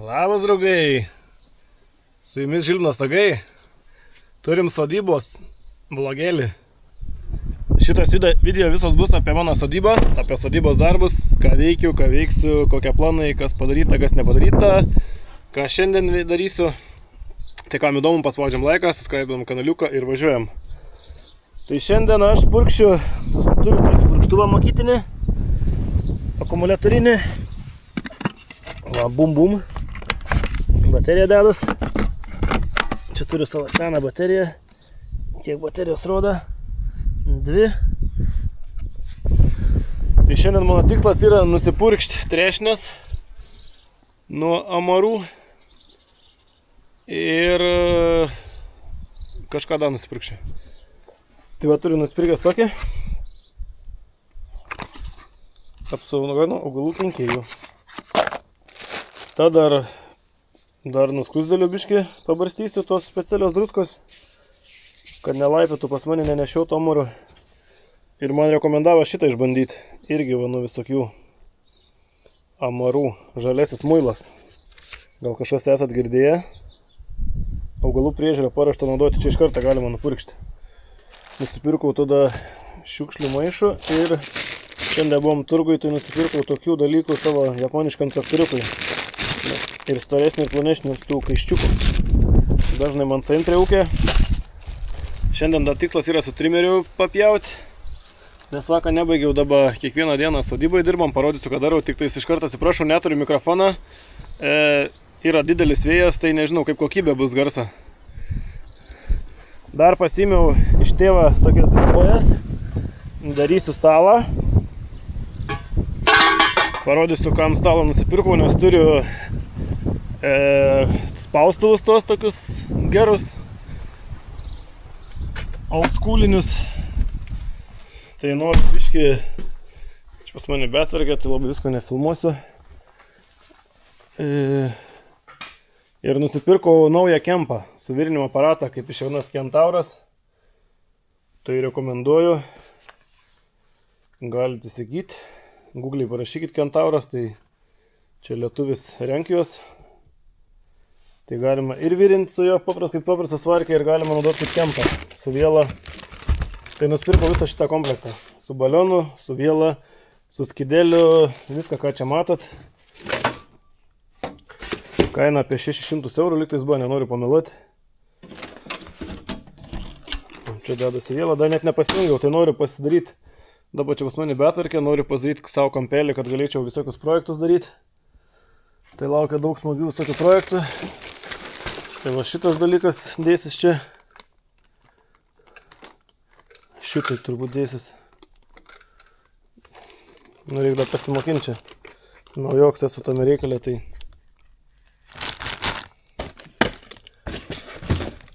Labas, draugai. Su jumis Žilvinas Tagai. Turim sodybos blogėlį. Šitas video visas bus apie mano sodybą, apie sodybos darbus, ką veikiu, ką veiksiu, kokie planai, kas padaryta, kas nepadaryta, ką šiandien darysiu. Tai kam įdomu, paspaudžiam laiką, subscribinam kanaliuką ir važiuojam. Tai šiandien aš purkščiu, turiu purkštuvą mokytinį, akumuliatorinį. Va, bum. Baterija dedas. Čia turiu savo seną bateriją. Kiek baterijos rodo? 2. Tai šiandien mano tikslas yra nusipurkšti trešnės nuo amarų ir kažką dar nusipurkščiu. Tai va, turiu nusipirkęs tokį apsaugojimą augalų kenkėjų. Ta dar nuskusdėliu biškį pabarstysiu tos specialios druskos, kad nelaipėtų pas mane, nenešiautų amarų. Ir man rekomendavo šitą išbandyti. Irgi va, nuo visokių amarų. Žalesis muilas. Gal kažkas esat girdėję. Augalų priežiūrą paraštą naudoti, čia iš karto galima nupurkšti. Nusipirkau tada šiukšlių maišų ir šiandien buvom turgui, tai nusipirkau tokių dalykų savo japoniškam traktoriukui. Ir storesnį ir plonesnį tų kaiščiukų. Dažnai man centre ūkė. Šiandien dar tikslas yra su trimeriu papjauti. Nes vakar nebaigiau dabar kiekvieną dieną sodyboje dirbam, parodysiu, ką darau. Tik tais iš karto atsiprašau, neturiu mikrofoną. Yra didelis vėjas, tai nežinau, kaip kokybė bus garsa. Dar pasiėmiau iš tėvą tokias kojas. Darysiu stalą. Parodysiu, ką ant stalo nusipirkau, nes turiu spaustuvus tos tokius gerus, oldschoolinius. Tai noriu biškį, čia pas mane betvarkė, tai labai visko nefilmuosiu. Ir nusipirkau naują kempą, suvirinimo aparatą, kaip iš jaunas Kentauras. Tai rekomenduoju, galite įsigyti. Google parašykit Kentauras, tai čia lietuvis Renkijos. Tai galima ir virinti su jo kaip paprastas varkė ir galima naudoti kaip kempą su viela. Tai nusipirkau visą šitą komplektą. Su balionu, su viela, su skideliu, viską ką čia matot. Kaina apie 600 eurų, liktais buvo, nenoriu pameluoti. Čia dedasi viela, dar net nepasijungiau, tai noriu pasidaryti. Dabar čia pas mane betvarkė, noriu pasidaryti savo kampelį, kad galėčiau visokius projektus daryti. Tai laukia daug smagių visokių projektų. Tai va šitas dalykas dėsis čia. Šitai turbūt dėsis. Nu, reikia dar pasimokinti čia. Naujoks esu tame reikalė, tai.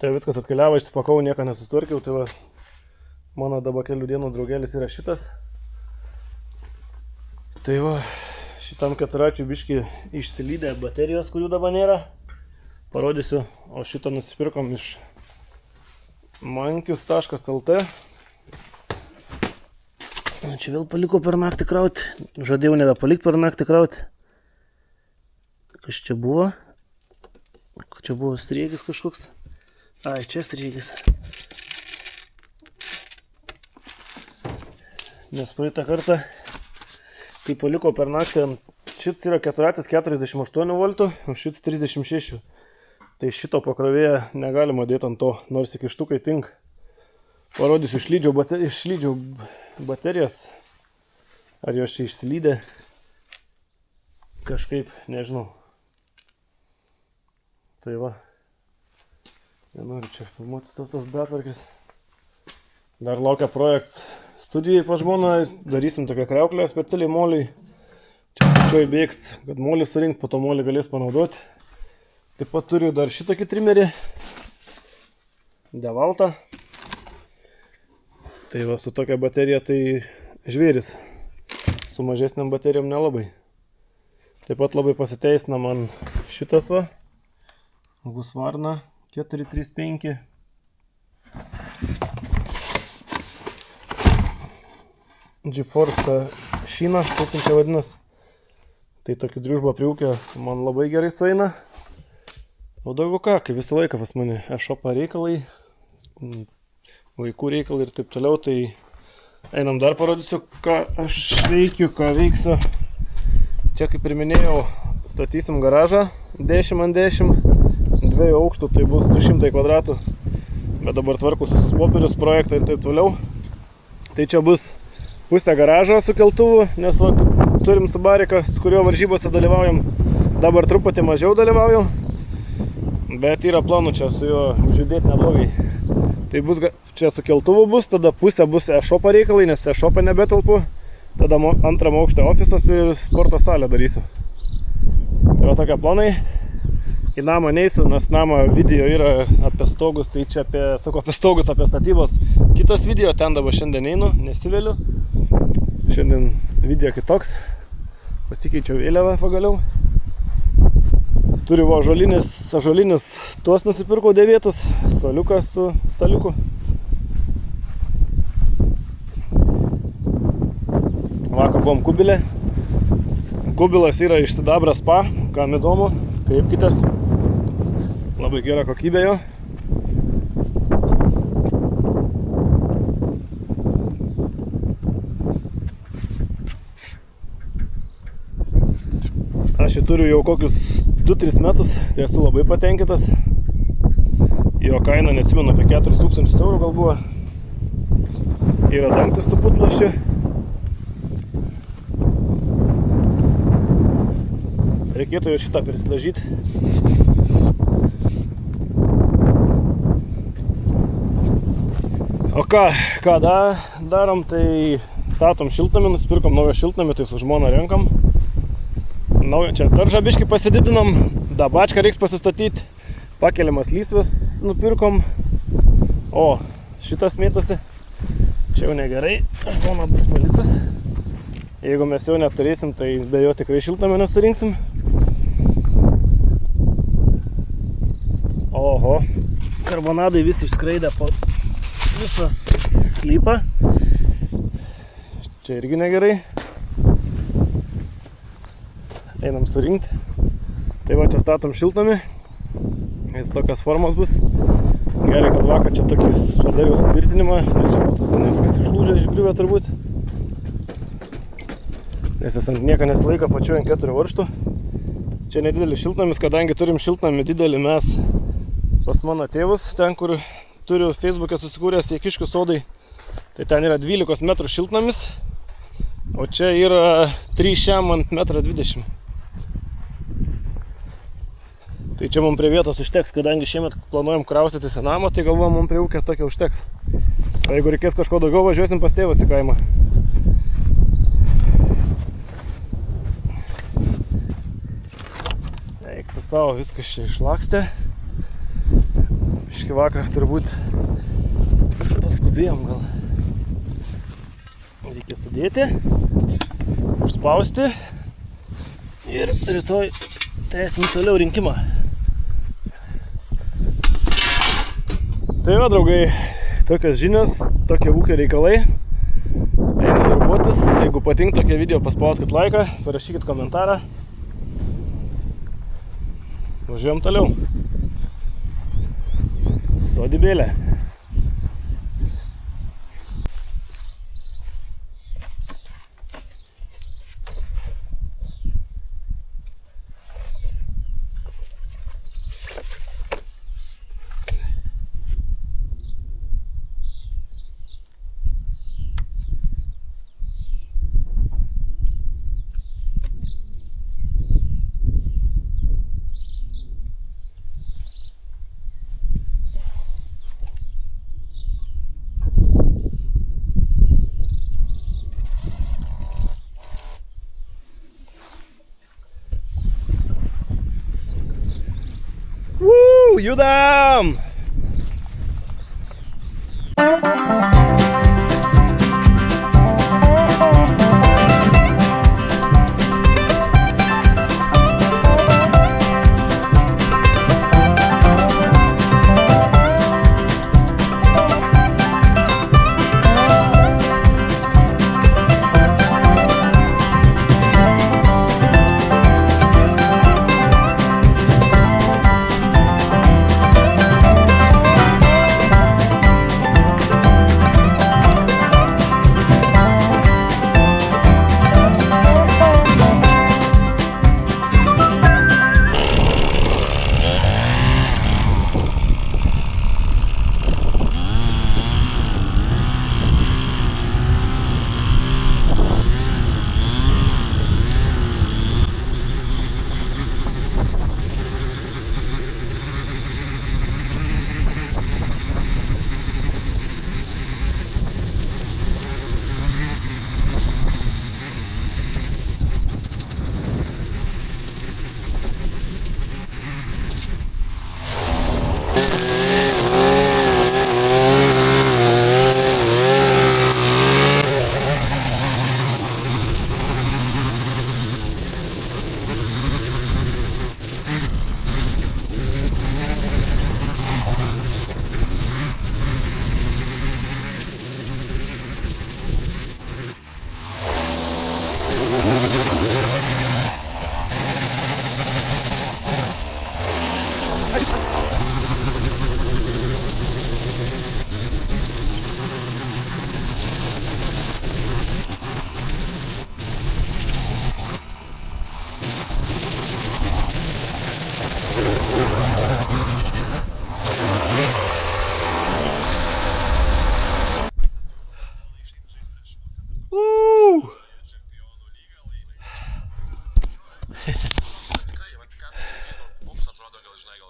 Tai viskas atkeliavo, išsipakau, nieką nesustvarkiau. Tai va, mano dabar kelių dienų draugelis yra šitas. Tai va, šitam keturačių biškį išsilydė baterijos, kurių dabar nėra. Parodysiu, o šitą nusipirkom iš mankius.lt. Čia vėl paliko per naktį krauti. Žadėjau nebepalikti per naktį krauti. Kas čia buvo? Čia buvo striegis kažkoks. Ai, čia striegis. Nes praeitą kartą, kai paliko per naktį, šits yra 448 voltų, o šits 36. Tai šito pakrovėją negalima dėti ant to, nors iki štukai tink. Parodysiu, išlydžiau baterijas. Ar jos čia išsilydė? Kažkaip, nežinau. Tai va. Nenoriu čia filmuotis tos betvarkės. Dar laukia projektas studijai pas žmoną. Darysim tokią kriauklę specialiai moliai. Čia pačioj bėgs, kad molį surinkt, po to molį galės panaudoti. Taip pat turiu dar šitokį trimerį. Devaltą. Tai va, su tokia baterija tai žvėris. Su mažesniam baterijom nelabai. Taip pat labai pasiteisina man šitas va. Husqvarna 435. GeForce šyna, kaip čia vadinas. Tai tokį driužbą priūkę man labai gerai sueina. O daugiau ką, kai visą laiką pas mane e-shopą reikalai, vaikų reikalai ir taip toliau, tai einam dar parodysiu, ką aš veikiu, ką veiksiu. Čia kaip ir minėjau, statysim garažą 10x10, 2 aukštų, tai bus 200 kvadratų, bet dabar tvarkus visus popierius, projektą ir taip toliau. Tai čia bus pusę garažo su keltuvu, nes va, turim su Barika, su kurio varžybose dalyvaujam, dabar truputį mažiau dalyvaujam, bet yra planų čia su juo žudėti neblogai. Tai bus, čia su keltuvu bus, tada pusė bus e-shopą reikalai, nes e-shopą nebetelpu, tada antram aukšte ofisas ir sporto salę darysiu. Tai va tokie planai. Į namą neisiu, nes namą video yra apie stogus, tai čia apie stogus, apie statybos. Kitas video, ten dabar šiandien einu, nesiveliu. Šiandien video kitoks. Pasikeičiau vėliavą pagaliau. Turiu ąžuolinius, tuos nusipirkau dėvėtus, soliukas su staliuku. Vakar buvom Kubilė. Kubilas yra iš sidabrio spa, kam įdomu, kreipkitės. Labai gera kokybė jo. Aš jį turiu jau kokius 2-3 metus, tai esu labai patenkintas. Jo kaina, neatsimenu, apie 4000 eurų gal buvo. Yra dangtis su putplasčiu. Reikėtų jau šitą prisidažyti. O ką darom, tai statom šiltnamį, nusipirkom naują šiltnamį, tai su žmona renkam. Čia daržą biškį pasididinom, dabačką reiks pasistatyti, pakeliamas lysves nupirkom. O, šitas mėtosi, čia jau negerai, žmona bus palikus. Jeigu mes jau neturėsim, tai be jo tikrai šiltnamį nesurinksim. Oho, karbonadai vis išskraidę po visą sklypą. Čia irgi negerai. Einam surinkti. Tai va, čia statom šiltnamį. Jis tokios formos bus. Gerai, kad vakar čia tokį padariau sutvirtinimą, nes čia būtų seniai viskas išlūžę, išgriuvę turbūt. Nes jis ant nieko nesilaiko pačiu ant 4 varžtų. Čia nedidelis šiltnamis, kadangi turim šiltnamį didelį mes pas mano tėvus, ten kur turiu Facebook'e susikūręs Jėkiškių sodai. Tai ten yra 12 metrų šiltnamis, o čia yra 3 šiam ant 1,20 m. Tai čia mums prie vietos užteks, kadangi šiemet planuojam kraustytis į namą, tai galvojam, mums prie ūkio tokio užteks. O jeigu reikės kažko daugiau, važiuosim pas tėvus į kaimą. Eiktų savo, viskas čia išlakstė. Biški vakar turbūt paskubėjom gal. Reikia sudėti, užspausti ir rytoj tęsim toliau rinkimą. Tai va, draugai, tokios žinios, tokie ūkio reikalai. Einam darbuotis. Jeigu patinka tokie video, paspauskit laiką, parašykit komentarą. Važiuojam toliau. Sodybėlė. Judam!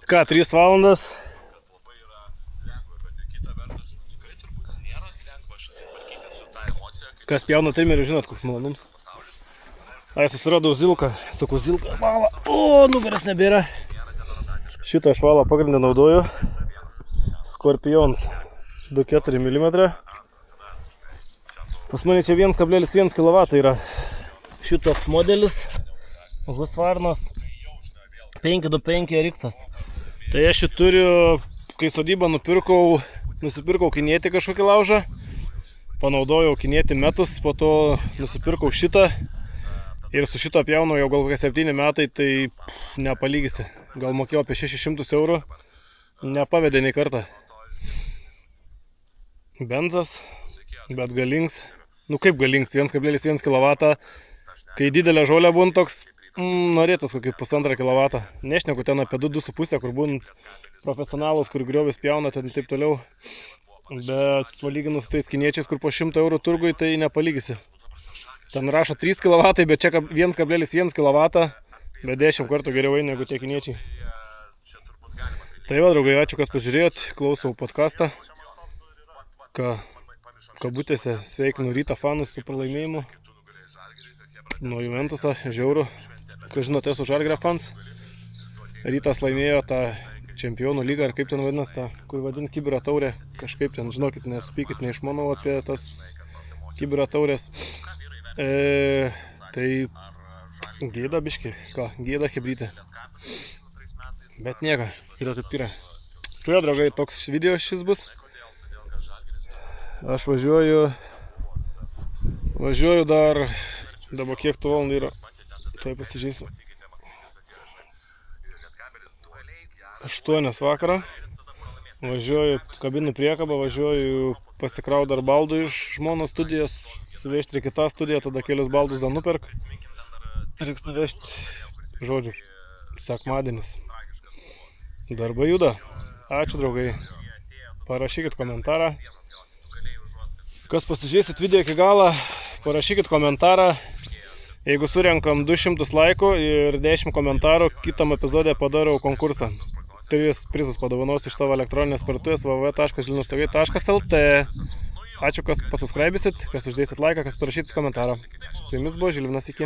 Ką, 3 valandas. Kas pjauna trimerių, žinot, koks malonums. Ai, susiradau zilką. Sakau, zilką valą. O, nugaras nebėra. Šitą švalą pagrindę naudoju. Scorpions 2,4 mm. Pas mane čia 1,1 kW yra šitoks modelis. Husqvarnas 525 RX. Tai aš šį turiu, kai sodybą nusipirkau kinėti kažkokį laužą. Panaudojau kinėti metus, po to nusipirkau šitą. Ir su šito pjaunu jau gal kokie 7 metai, tai nepalygysi. Gal mokėjau apie 600 eurų. Nepavedė nei kartą. Benzas, bet galings. Nu kaip galings, 1,1 kW. Kai didelė žolė būn toks, norėtus kokį 1,5 kW. Nešneku ten apie 2,5, kur būn profesionalus, kur griovis pjauna, ten taip toliau. Bet palyginus su tais kiniečiais, kur po 100 eurų turgui, tai nepalygysi. Ten rašo 3 kW, bet čia 1,1 kW, bet 10 kartų geriau eina negu tie kiniečiai. Tai va, draugai, ačiū, kas pažiūrėjot, klausau podcastą. Kabutėse sveikinu Rytą fanus su pralaimėjimu. Nuo Juventusą, žiauru. Kas žinote, esu Žalgirio fans. Rytas laimėjo tą čempionų lygą, ar kaip ten vadinas, tą, kur vadin Kibiro taurę. Kažkaip ten, žinokit, nesupykit, neišmanau apie tas Kibiro taurės. Tai gėda biški, gėda hebrytė. Bet nieko, yra kaip yra. Tuo, draugai, toks video šis bus. Aš važiuoju dar, dabar kiek tų valandų yra, tai pasižiūrėsiu. 8 vakarą. Važiuoju kabinų priekabą, važiuoju pasikraut dar baldų iš žmonos studijos. Suvežti į kitą studiją, tada kelius baldus dar nuperk. Reiks nuvežti, žodžiu, sekmadienis. Darbai juda. Ačiū, draugai. Parašykit komentarą. Kas pasižiūrėsit video iki galą, parašykit komentarą. Jeigu surenkam 200 laikų ir 10 komentarų, kitam epizodė padarau konkursą. 3 prizus padovanosiu iš savo elektroninės parduotuvės www.žilinustogai.lt. Ačiū, kas pasubscribysit, kas uždėsit laiką, kas parašysit komentarą. Su jumis buvo Žilvinas, iki.